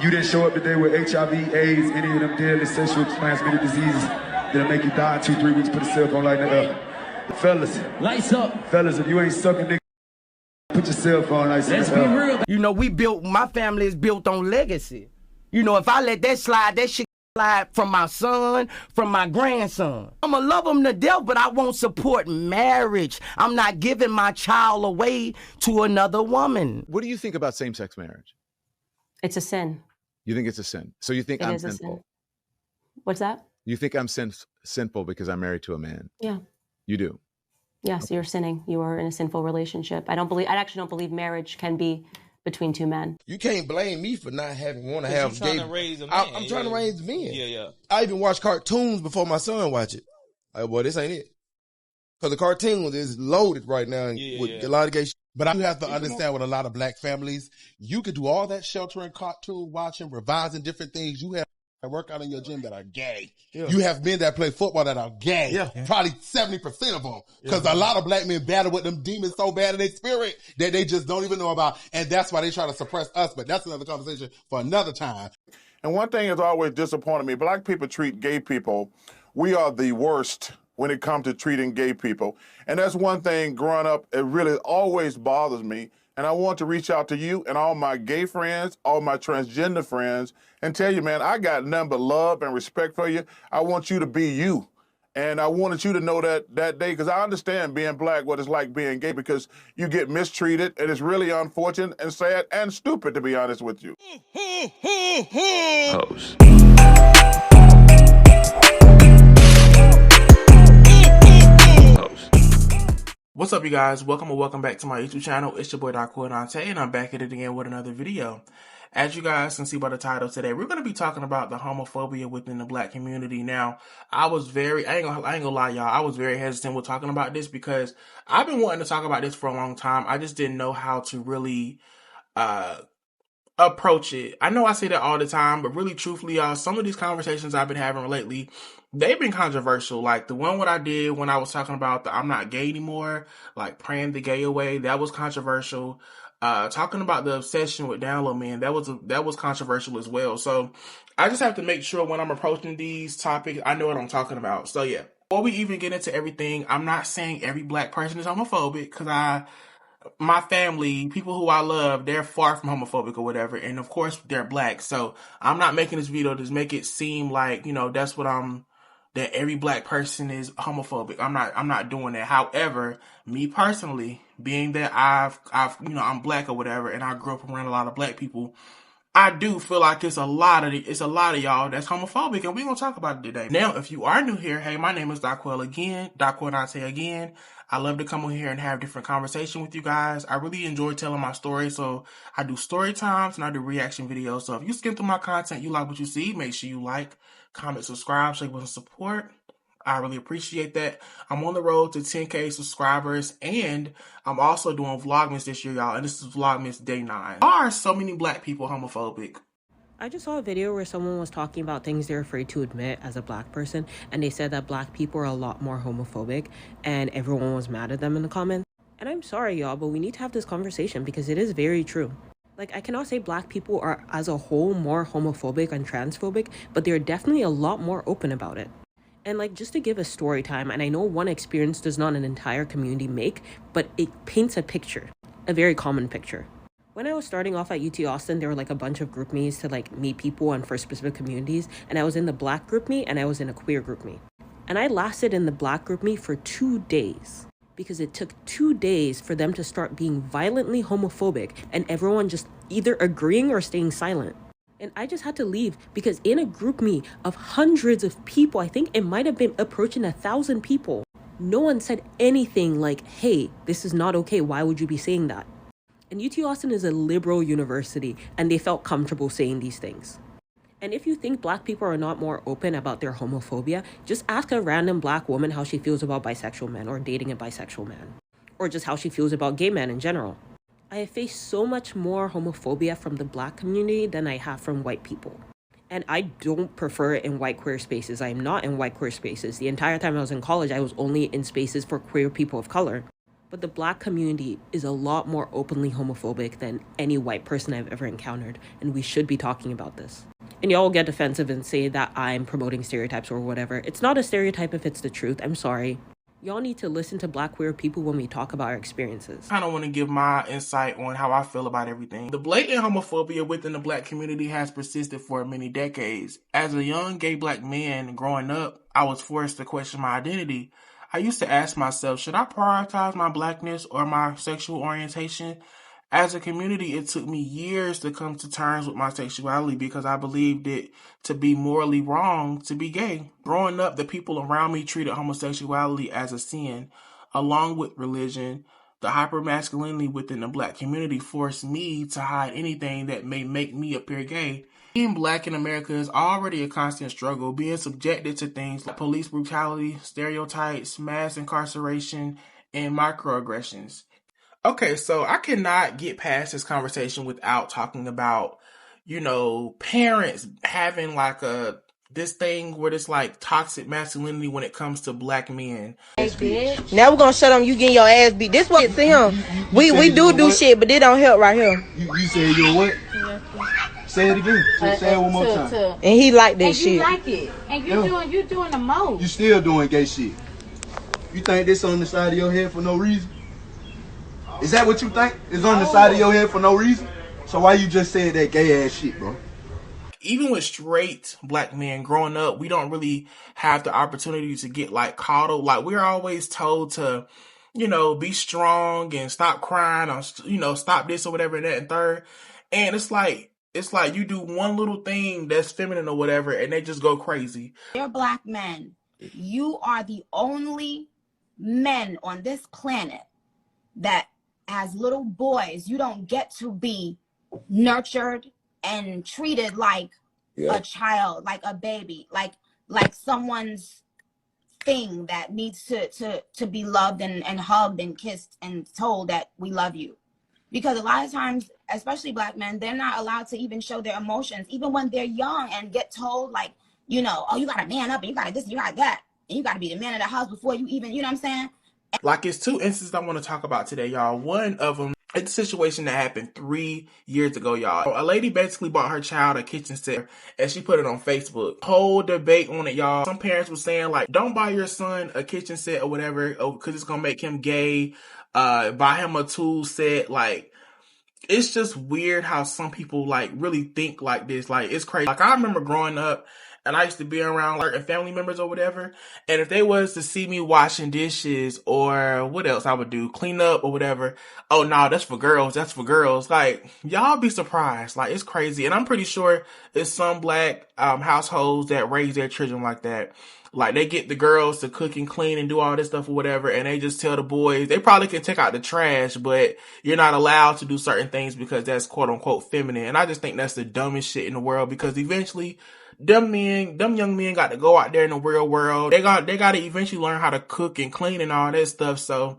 You didn't show up today with HIV, AIDS, any of them deadly sexual transmitted diseases that'll make you die in 2-3 weeks. Put a cell phone like that. Fellas. Lights up. Fellas, if you ain't sucking dick, put your cell phone like that. Let's be real. You know, my family is built on legacy. You know, if I let that slide, that shit slide from my son, from my grandson. I'ma love them to death, but I won't support marriage. I'm not giving my child away to another woman. What do you think about same-sex marriage? It's a sin. You think it's a sin. So you think I'm sinful. What's that? You think I'm sinful because I'm married to a man? Yeah. You do? Yes, Okay. you're sinning. You are in a sinful relationship. I actually don't believe marriage can be between two men. You can't blame me for not want to have gay. I'm trying to raise men. Yeah. I even watch cartoons before my son watch it. Like, well, this ain't it. Because the cartoon is loaded right now with a lot of gay shit. But you have to understand with a lot of black families, you could do all that sheltering, cartoon watching, revising different things. You have work out in your gym that are gay. Yeah. You have men that play football that are gay. Yeah. Probably 70% of them. Because a lot of black men battle with them demons so bad in their spirit that they just don't even know about. And that's why they try to suppress us. But that's another conversation for another time. And one thing has always disappointed me, black people treat gay people, we are the worst when it comes to treating gay people. And that's one thing growing up, it really always bothers me. And I want to reach out to you and all my gay friends, all my transgender friends, and tell you, man, I got nothing but love and respect for you. I want you to be you. And I wanted you to know that day, because I understand being black, what it's like being gay, because you get mistreated, and it's really unfortunate and sad and stupid, to be honest with you. Pose. What's up, you guys? Welcome back to my YouTube channel. It's your boy Dante, and I'm back at it again with another video. As you guys can see by the title today, we're going to be talking about the homophobia within the black community. Now, I ain't gonna lie, y'all, I was very hesitant with talking about this because I've been wanting to talk about this for a long time. I just didn't know how to really approach it. I know I say that all the time, but really truthfully, y'all, some of these conversations I've been having lately, they've been controversial. Like the one what I did when I was talking about the I'm not gay anymore, like praying the gay away, that was controversial. Talking about the obsession with down low men, that was controversial as well. So I just have to make sure when I'm approaching these topics, I know what I'm talking about. So yeah, before we even get into everything, I'm not saying every black person is homophobic, because my family, people who I love, they're far from homophobic or whatever. And of course they're black. So I'm not making this video to make it seem like, you know, that every black person is homophobic. I'm not doing that. However, me personally, being that I'm black or whatever, and I grew up around a lot of black people, I do feel like it's a lot of y'all that's homophobic, and we're gonna talk about it today. Now, if you are new here, hey, my name is Dante again. I love to come on here and have different conversation with you guys. I really enjoy telling my story, so I do story times and I do reaction videos. So if you skim through my content, you like what you see, make sure you like, comment, subscribe, show you want to support. I really appreciate that. I'm on the road to 10K subscribers, and I'm also doing Vlogmas this year, y'all, and this is Vlogmas Day 9. Why are so many black people homophobic? I just saw a video where someone was talking about things they're afraid to admit as a black person, and they said that black people are a lot more homophobic, and everyone was mad at them in the comments. And I'm sorry, y'all, but we need to have this conversation because it is very true. Like, I cannot say black people are as a whole more homophobic and transphobic, but they're definitely a lot more open about it. And like, just to give a story time, and I know one experience does not an entire community make, but it paints a picture, a very common picture. When I was starting off at UT Austin, there were like a bunch of group meets to like meet people and for specific communities. And I was in the black group meet and I was in a queer group meet. And I lasted in the black group meet for 2 days because it took 2 days for them to start being violently homophobic and everyone just either agreeing or staying silent. And I just had to leave because in a group meet of hundreds of people, I think it might have been approaching 1,000 people, no one said anything like, hey, this is not okay. Why would you be saying that? And UT Austin is a liberal university, and they felt comfortable saying these things. And if you think black people are not more open about their homophobia, just ask a random black woman how she feels about bisexual men or dating a bisexual man, or just how she feels about gay men in general. I have faced so much more homophobia from the black community than I have from white people. And I don't prefer it in white queer spaces. I am not in white queer spaces. The entire time I was in college, I was only in spaces for queer people of color. But the black community is a lot more openly homophobic than any white person I've ever encountered, and we should be talking about this. And y'all get defensive and say that I'm promoting stereotypes or whatever. It's not a stereotype if it's the truth. I'm sorry. Y'all need to listen to black queer people when we talk about our experiences. I kind of want to give my insight on how I feel about everything. The blatant homophobia within the black community has persisted for many decades. As a young gay black man growing up, I was forced to question my identity. I used to ask myself, should I prioritize my blackness or my sexual orientation? As a community, it took me years to come to terms with my sexuality because I believed it to be morally wrong to be gay. Growing up, the people around me treated homosexuality as a sin. Along with religion, the hypermasculinity within the black community forced me to hide anything that may make me appear gay. Being black in America is already a constant struggle, being subjected to things like police brutality, stereotypes, mass incarceration, and microaggressions. Okay, so I cannot get past this conversation without talking about, parents having like this thing where it's like toxic masculinity when it comes to black men. Now we're gonna shut him. You getting your ass beat. This what to him. We do shit, but it don't help right here. You said you're what? Say it again. Say it one more time. And he like that shit. You like it, and you doing the most. You still doing gay shit. You think this on the side of your head for no reason? Is that what you think? It's on the side of your head for no reason? So why you just said that gay ass shit, bro? Even with straight black men growing up, we don't really have the opportunity to get like coddled. Like we're always told to, be strong and stop crying or, stop this or whatever and that and third. And it's like you do one little thing that's feminine or whatever and they just go crazy. They're black men. You are the only men on this planet that as little boys, you don't get to be nurtured and treated like a child, like a baby, like someone's thing that needs to be loved and hugged and kissed and told that we love you. Because a lot of times, especially black men, they're not allowed to even show their emotions, even when they're young and get told like, oh, you gotta man up and you gotta this, and you got that, and you gotta be the man of the house before you even, you know what I'm saying? Like it's two instances I want to talk about today, y'all. One of them, it's a situation that happened 3 years ago, y'all. A lady basically bought her child a kitchen set and she put it on Facebook. Whole debate on it, y'all. Some parents were saying like, don't buy your son a kitchen set or whatever because it's going to make him gay. Buy him a tool set. Like, it's just weird how some people like really think like this. Like, it's crazy. Like, I remember growing up and I used to be around certain family members or whatever. And if they was to see me washing dishes or what else I would do, clean up or whatever. Oh, no, that's for girls. That's for girls. Like, y'all be surprised. Like, it's crazy. And I'm pretty sure it's some black households that raise their children like that. Like, they get the girls to cook and clean and do all this stuff or whatever, and they just tell the boys, they probably can take out the trash, but you're not allowed to do certain things because that's quote-unquote feminine. And I just think that's the dumbest shit in the world because eventually, them young men got to go out there in the real world. They got to eventually learn how to cook and clean and all that stuff, so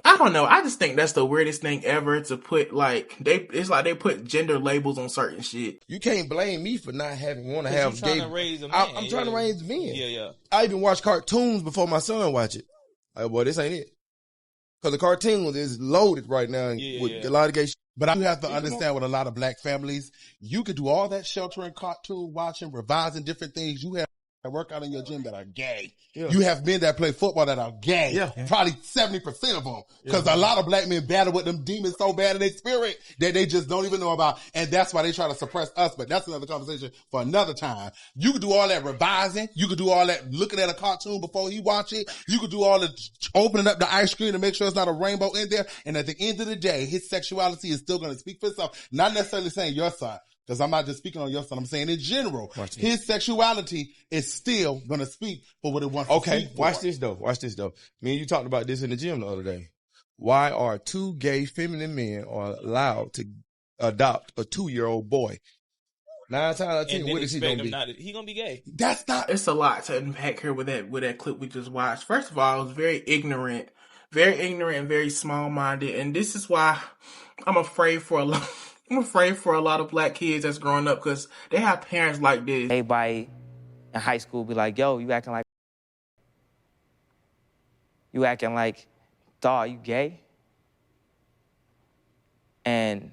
I don't know. I just think that's the weirdest thing ever to put it's like they put gender labels on certain shit. You can't blame me for not want to have gay. I'm trying to raise men. Yeah. I even watch cartoons before my son watch it. Like, boy, this ain't it. Because the cartoon is loaded right now with a lot of gay shit. But you have to understand with a lot of black families, you could do all that sheltering, cartoon watching, revising different things. You have work out in your gym that are gay. Yeah. You have men that play football that are gay. Yeah. Probably 70% of them. Because a lot of black men battle with them demons so bad in their spirit that they just don't even know about. And that's why they try to suppress us. But that's another conversation for another time. You could do all that revising. You could do all that looking at a cartoon before he watch it. You could do all the opening up the ice cream to make sure it's not a rainbow in there. And at the end of the day, his sexuality is still going to speak for itself. Not necessarily saying your side. Because I'm not just speaking on your son. I'm saying in general, his sexuality is still going to speak for what it wants to speak for. Watch this though. Me and you talked about this in the gym the other day. Why are two gay feminine men are allowed to adopt a 2-year-old boy? 9 times out of 10, what is he going to be? He going to be gay. That's not. It's a lot to unpack here with that clip we just watched. First of all, it was very ignorant and very small-minded. And this is why I'm afraid for a lot of black kids that's growing up because they have parents like this. Everybody in high school be like, yo, you acting like, dawg, you gay? And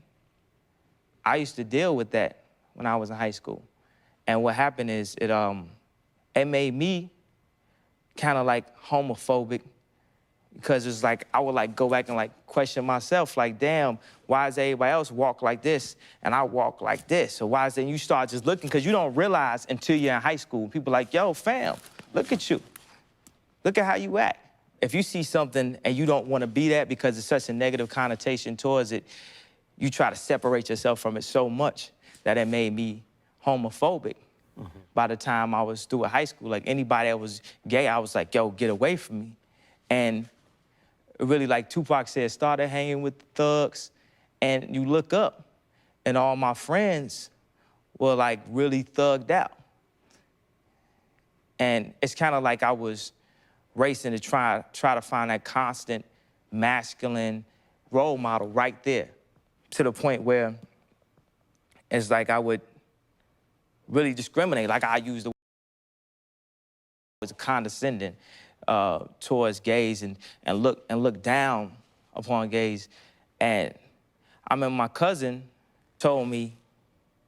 I used to deal with that when I was in high school. And what happened is it made me kind of like homophobic, because it's like I would like go back and like question myself, like, damn, why does everybody else walk like this and I walk like this? So why is it, and you start just looking, because you don't realize until you're in high school, people like, yo, fam, look at you. Look at how you act. If you see something and you don't want to be that because it's such a negative connotation towards it, you try to separate yourself from it so much that it made me homophobic. By the time I was through high school, like anybody that was gay, I was like, yo, get away from me. And really, like Tupac said, started hanging with the thugs, and you look up, and all my friends were like really thugged out. And it's kind of like I was racing to try to find that constant masculine role model right there, to the point where it's like I would really discriminate. Like I used the word as condescending towards gays and look down upon gays. And I remember my cousin told me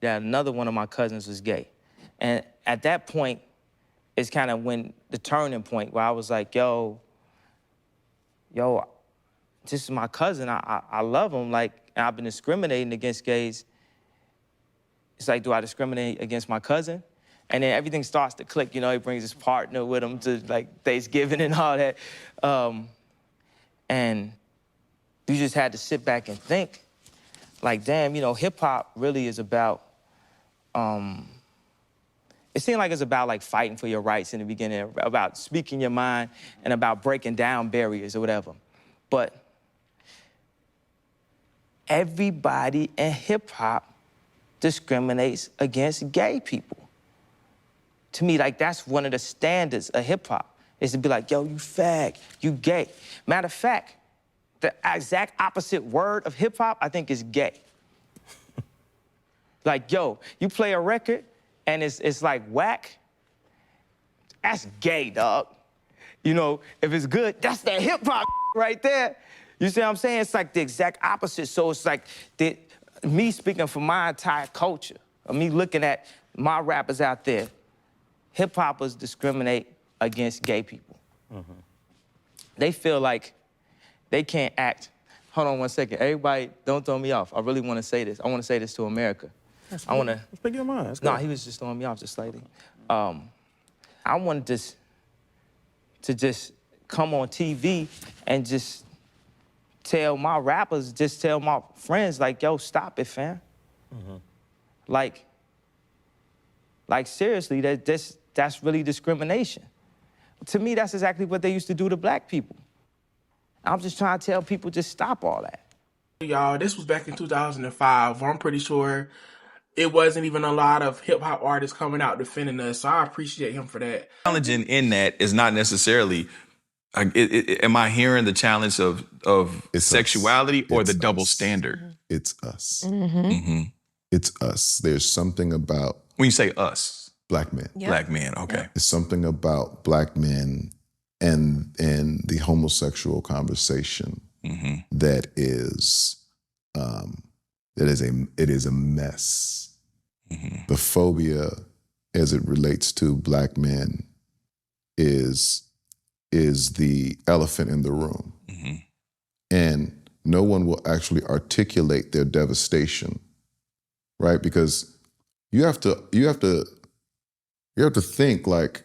that another one of my cousins was gay. And at that point, it's kind of when the turning point where I was like, yo, this is my cousin. I love him. Like, and I've been discriminating against gays. It's like, do I discriminate against my cousin? And then everything starts to click. You know, he brings his partner with him to like Thanksgiving and all that. And you just had to sit back and think, like, damn, you know, hip hop really is about, it seemed like it's about like fighting for your rights in the beginning, about speaking your mind and about breaking down barriers or whatever. But everybody in hip hop discriminates against gay people. To me, like, that's one of the standards of hip hop, is to be like, yo, you fag, you gay. Matter of fact, the exact opposite word of hip hop, I think, is gay. Like, yo, you play a record and it's like whack, that's gay, dog. You know, if it's good, that's that hip hop right there. You see what I'm saying? It's like the exact opposite. So it's like me speaking for my entire culture, or me looking at my rappers out there, hip-hoppers discriminate against gay people. They feel like they can't act. Hold on one second. Everybody, don't throw me off. I really want to say this. I want to say this to America. I want to... Speak your mind. No, he was just throwing me off just slightly. I wanted to just come on TV and just tell my rappers, just tell my friends, like, yo, stop it, fam. Like seriously, that's really discrimination. To me, that's exactly what they used to do to black people. I'm just trying to tell people, just stop all that. Y'all, this was back in 2005. I'm pretty sure it wasn't even a lot of hip-hop artists coming out defending us, so I appreciate him for that. Challenging in that is not necessarily, am I hearing the challenge of sexuality or the double standard? It's us. It's us. There's something about... When you say us? Black men. Yep. Black men, okay. Yep. There's something about black men and the homosexual conversation that is a mess. The phobia as it relates to black men is the elephant in the room. And no one will actually articulate their devastation, right? Because you have to think, like,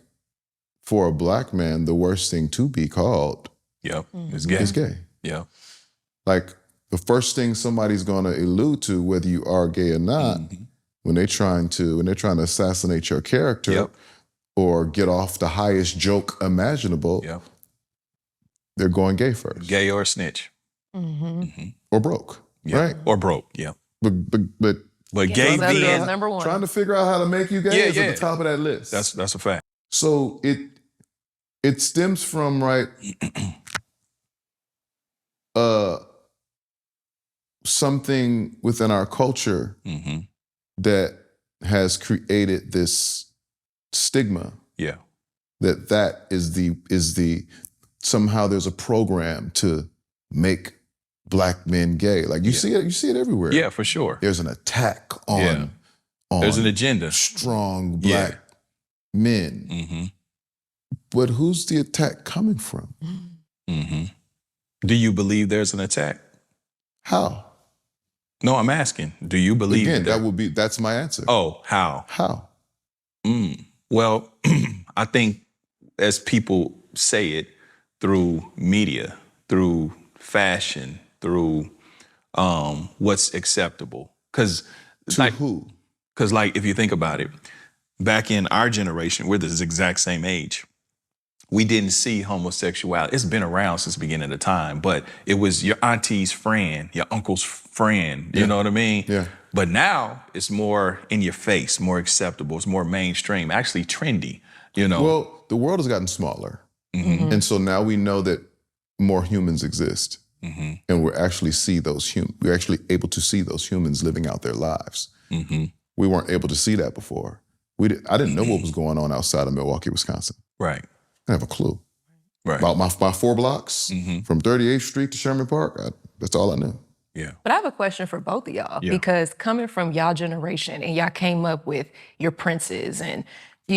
for a black man, the worst thing to be called is gay. Is gay. Yeah. Like, the first thing somebody's gonna allude to, whether you are gay or not, when they're trying to assassinate your character or get off the highest joke imaginable, they're going gay first. Gay or snitch. Or broke, right? Or broke, But gay being number one. Trying to figure out how to make you gay is at the top of that list. That's a fact. So it stems from, right, something within our culture that has created this stigma. That is the somehow there's a program to make black men gay. Like you see it everywhere. Yeah, for sure. There's an attack on there's an agenda. Strong black men. Mm-hmm. But who's the attack coming from? Mm-hmm. Do you believe there's an attack? How? No, I'm asking. Do you believe Again, that's my answer. Oh, how? How? Well, I think as people say it, through media, through fashion, through what's acceptable. Because who? Because if you think about it, back in our generation, we're the exact same age. We didn't see homosexuality. It's been around since the beginning of time, but it was your auntie's friend, your uncle's friend. You know what I mean? Yeah. But now it's more in your face, more acceptable. It's more mainstream, actually trendy. You know. Well, the world has gotten smaller, and so now we know that more humans exist, and we're actually able to see those humans living out their lives. We weren't able to see that before. I didn't know what was going on outside of Milwaukee, Wisconsin. Right. I have a clue. Right. About my 4 blocks from 38th Street to Sherman Park, that's all I knew. Yeah. But I have a question for both of y'all because coming from y'all generation and y'all came up with your princes and the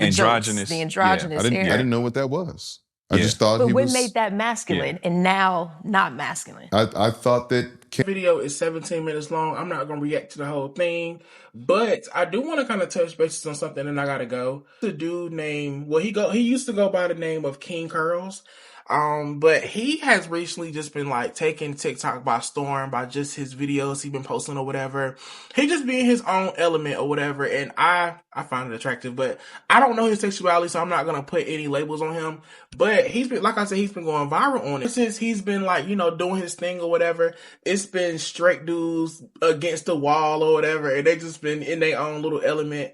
androgynous. The androgynous era. I didn't know what that was. I just thought but what made that masculine and now not masculine? I thought that video is 17 minutes long. I'm not going to react to the whole thing, but I do want to kind of touch bases on something and I got to go. The dude named, he used to go by the name of King Curls. But he has recently just been taking TikTok by storm by just his videos he's been posting or whatever. He just being his own element or whatever. And I find it attractive, but I don't know his sexuality, so I'm not going to put any labels on him. But he's been, like I said, he's been going viral on it. Since he's been doing his thing or whatever, it's been straight dudes against the wall or whatever. And they just been in their own little element.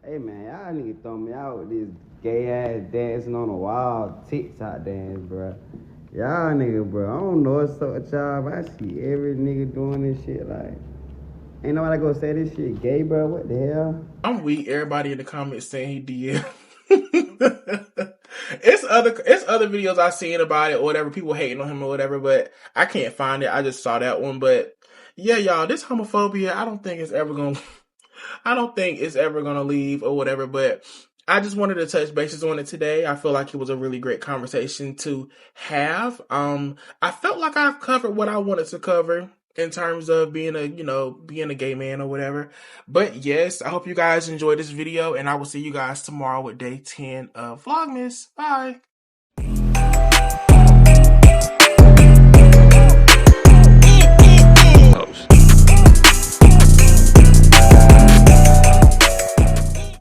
Hey man, y'all niggas throw me out with this gay ass dancing on a wild TikTok dance, bro. Y'all niggas, bro, I don't know what's up with y'all, but I see every nigga doing this shit. Ain't nobody gonna say this shit gay, bro. What the hell? I'm weak. Everybody in the comments saying he did. It's other videos I've seen about it or whatever, people hating on him or whatever, but I can't find it. I just saw that one. But yeah, y'all, this homophobia, I don't think it's ever gonna leave or whatever, but I just wanted to touch bases on it today. I feel like it was a really great conversation to have. I felt like I've covered what I wanted to cover in terms of being a gay man or whatever. But yes, I hope you guys enjoyed this video, and I will see you guys tomorrow with day 10 of Vlogmas. Bye. Post.